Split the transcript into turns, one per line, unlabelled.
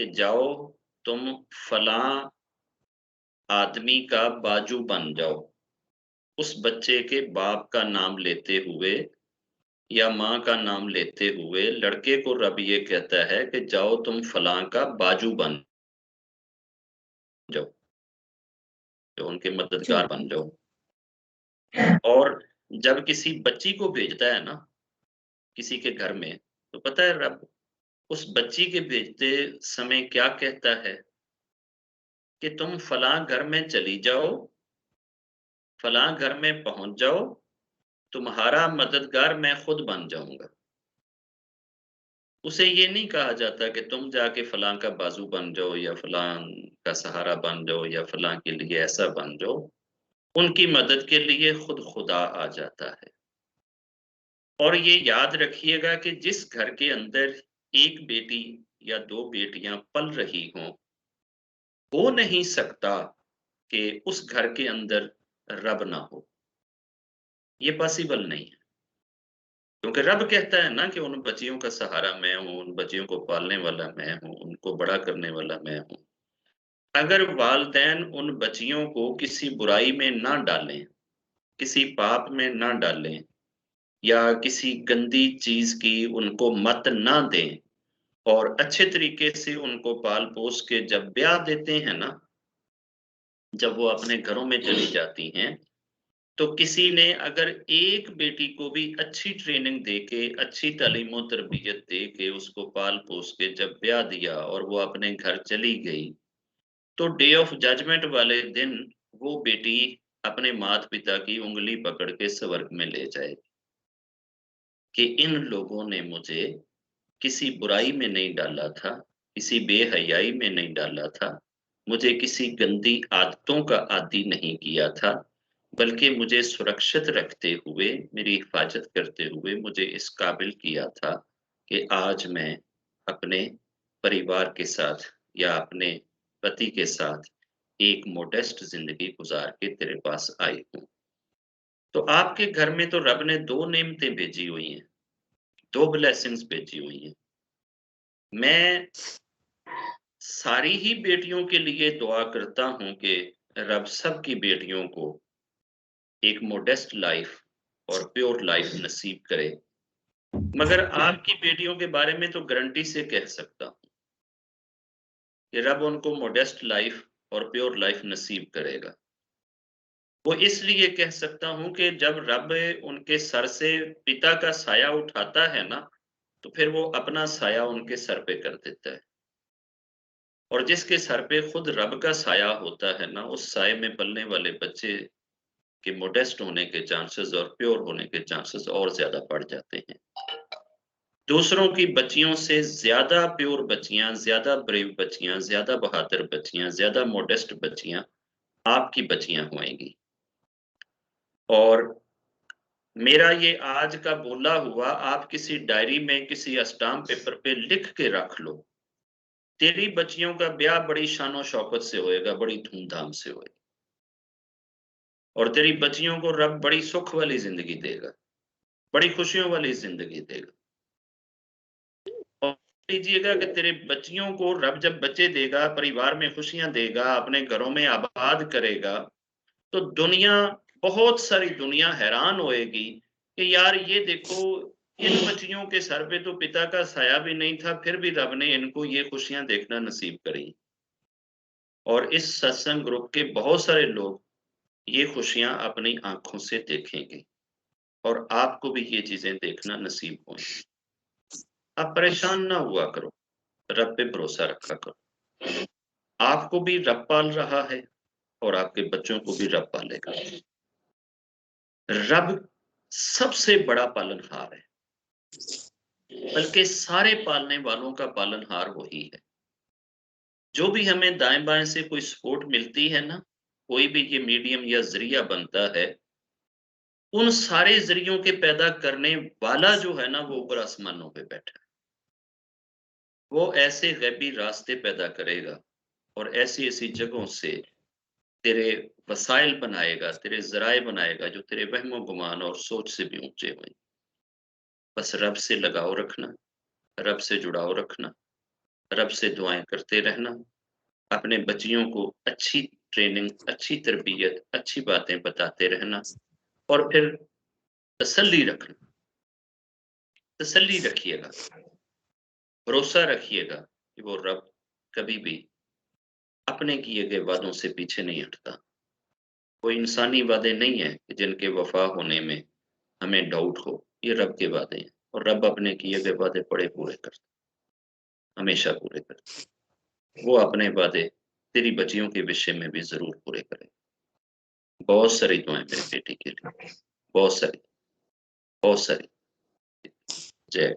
कि जाओ तुम फलां आदमी का बाजू बन जाओ। उस बच्चे के बाप का नाम लेते हुए या माँ का नाम लेते हुए लड़के को रब ये कहता है कि जाओ तुम फलां का बाजू बन जाओ, जो उनके
जी।
मददगार बन जाओ। और जब किसी बच्ची को भेजता है ना, किसी के घर में, तो पता है रब उस बच्ची के भेजते समय क्या कहता है कि तुम फलां घर में चली जाओ, फलां घर में पहुँच जाओ, तुम्हारा मददगार मैं खुद बन जाऊँगा। उसे ये नहीं कहा जाता कि तुम जाके फलां का बाजू बन जाओ या फलां का सहारा बन जाओ या फलां के लिए ऐसा बन जाओ। उनकी मदद के लिए खुद खुदा आ जाता है। और ये याद रखिएगा कि जिस घर के अंदर एक बेटी या 2 बेटियां पल रही हों, हो नहीं सकता कि उस घर के अंदर रब ना हो। ये पॉसिबल नहीं है। क्योंकि रब कहता है ना कि उन बच्चियों का सहारा मैं हूँ, उन बच्चियों को पालने वाला मैं हूँ, उनको बड़ा करने वाला मैं हूँ। अगर वालिदैन उन बच्चियों को किसी बुराई में ना डालें, किसी पाप में ना डालें या किसी गंदी चीज़ की उनको मत ना दें और अच्छे तरीके से उनको पाल-पोस के जब ब्याह देते हैं ना, जब वो अपने घरों में चली जाती हैं, तो किसी ने अगर एक बेटी को भी अच्छी ट्रेनिंग देके, अच्छी तालीम-ओ-तरबियत दे के, उसको पाल-पोस के जब ब्याह दिया और वो अपने घर चली गई, तो डे ऑफ जजमेंट वाले दिन वो बेटी अपने माता-पिता की उँगली पकड़ के स्वर्ग में ले जाएगी कि इन लोगों ने मुझे किसी बुराई में नहीं डाला था, किसी बेहयाई में नहीं डाला था, मुझे किसी गंदी आदतों का आदी नहीं किया था, बल्कि मुझे सुरक्षित रखते हुए, मेरी हिफ़ाज़त करते हुए मुझे इस काबिल किया था कि आज मैं अपने परिवार के साथ या अपने पति के साथ एक मॉडेस्ट ज़िंदगी गुज़ार के तेरे पास आई हूँ। तो आपके घर में तो रब ने 2 नेमतें भेजी हुई हैं, 2 ब्लेसिंग्स भेजी हुई हैं। मैं सारी ही बेटियों के लिए दुआ करता हूँ कि रब सबकी बेटियों को एक मॉडेस्ट लाइफ और प्योर लाइफ नसीब करे। मगर आपकी बेटियों के बारे में तो गारंटी से कह सकता हूँ कि रब उनको मॉडेस्ट लाइफ और प्योर लाइफ नसीब करेगा। वो इसलिए कह सकता हूँ कि जब रब उनके सर से पिता का साया उठाता है ना, तो फिर वो अपना साया उनके सर पे कर देता है। और जिसके सर पे खुद रब का साया होता है ना, उस साये में पलने वाले बच्चे के मॉडेस्ट होने के चांसेस और प्योर होने के चांसेस और ज़्यादा बढ़ जाते हैं। दूसरों की बच्चियों से ज़्यादा प्योर बच्चियाँ, ज़्यादा ब्रेव बच्चियाँ, ज़्यादा बहादुर बच्चियाँ, ज़्यादा मॉडेस्ट बच्चियाँ आपकी बच्चियाँ होएँगी। और मेरा ये आज का बोला हुआ आप किसी डायरी में, किसी स्टाम्प पेपर पे लिख के रख लो। तेरी बच्चियों का ब्याह बड़ी शान-ओ-शौकत से होएगा, बड़ी धूम-धाम से होएगा। और तेरी बच्चियों को रब बड़ी सुख वाली ज़िंदगी देगा, बड़ी खुशियों वाली ज़िंदगी देगा। और लीजिएगा कि तेरे बच्चियों को रब जब बच्चे देगा, परिवार में खुशियाँ देगा, अपने घरों में आबाद करेगा, तो दुनिया बहुत सारी दुनिया हैरान होएगी कि यार ये देखो, इन बच्चियों के सर पे तो पिता का साया भी नहीं था, फिर भी रब ने इनको ये खुशियाँ देखना नसीब करी। और इस सत्संग ग्रुप के बहुत सारे लोग ये खुशियाँ अपनी आँखों से देखेंगे और आपको भी ये चीज़ें देखना नसीब होंगी। आप परेशान ना हुआ करो, रब पे भरोसा रखा करो। आपको भी रब पाल रहा है और आपके बच्चों को भी रब पालेगा। रब सबसे बड़ा पालनहार है, बल्कि सारे पालने वालों का पालनहार वही है। जो भी हमें दाएँ-बाएँ से कोई सपोर्ट मिलती है ना, कोई भी ये मीडियम या ज़रिया बनता है, उन सारे ज़रियों के पैदा करने वाला जो है ना, वो ऊपर आसमानों पे बैठा है। वो ऐसे गैबी रास्ते पैदा करेगा और ऐसी-ऐसी जगहों से तेरे वसाइल बनाएगा, तेरे ज़राए बनाएगा, जो तेरे वहमो-गुमान और सोच से भी ऊँचे हों। बस रब से लगाव रखना, रब से जुड़ाव रखना रब से दुआएं करते रहना, अपने बच्चियों को अच्छी ट्रेनिंग, अच्छी तरबियत, अच्छी बातें बताते रहना और फिर तसल्ली रखना, तसल्ली रखिएगा, भरोसा रखिएगा कि वो रब कभी भी अपने किए गए वादों से पीछे नहीं हटता। कोई इंसानी वादे नहीं है कि जिनके वफा होने में हमें डाउट हो, ये रब के वादे हैं और रब अपने किए गए वादे बड़े पूरे करते, हमेशा पूरे करते। वो अपने वादे तेरी बच्चियों के विषय में भी ज़रूर पूरे करें। बहुत सारी दुआएँ मेरी बेटी के लिए, बहुत सारी, बहुत सारी। जय